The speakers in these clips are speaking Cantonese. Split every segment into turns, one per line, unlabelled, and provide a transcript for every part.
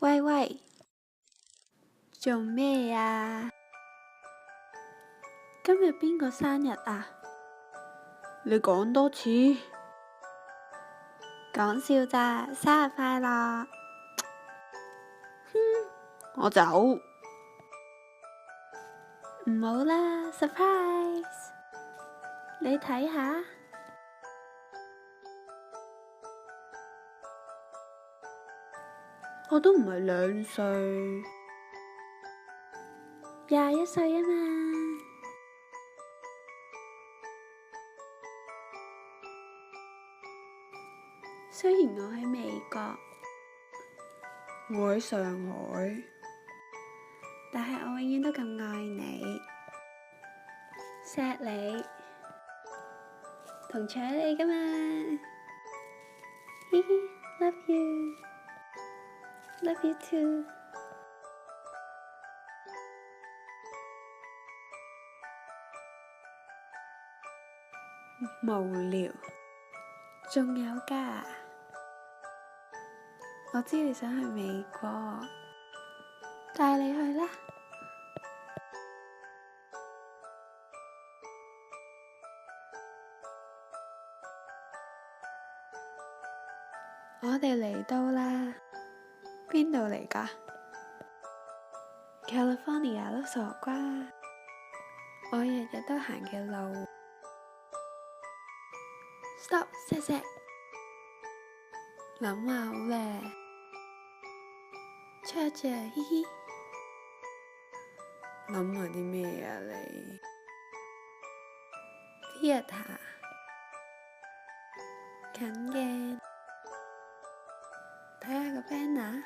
喂喂，做咩啊？今日邊個生日啊？
你講多次。
講笑咋，生日快樂！
我走。
唔好啦，surprise！你睇下，
我都唔係2歲
21歲啊嘛。雖然我喺美國，
我喺上海，
但係我永遠都咁愛你、錫你同搶你㗎嘛。嘻嘻，love you，love you too。
無聊。
仲有㗎，我知你想去美國，帶你去啦。我哋嚟到啦，邊度嚟㗎？California 咯，傻瓜！我日日都行嘅路。Stop，錫錫。諗下好咧，卓著，嘻嘻。
諗下啲咩啊你
Theater，近嘅，睇下個 banner。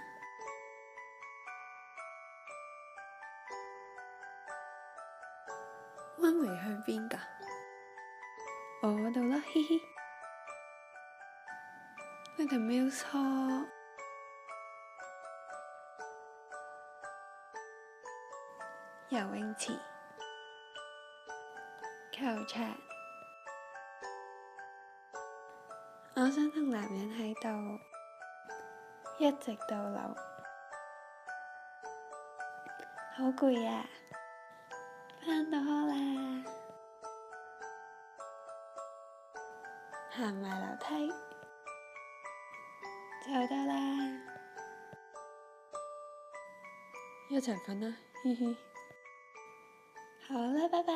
溫維去邊㗎？我嗰度啦，嘻嘻。呢條 Mills Hall，游泳池、球場。我想同男人喺度，一直到老。好攰啊，返到學啦，行埋樓梯就得啦。
一齊瞓啦，嘻嘻。
好啦，拜拜。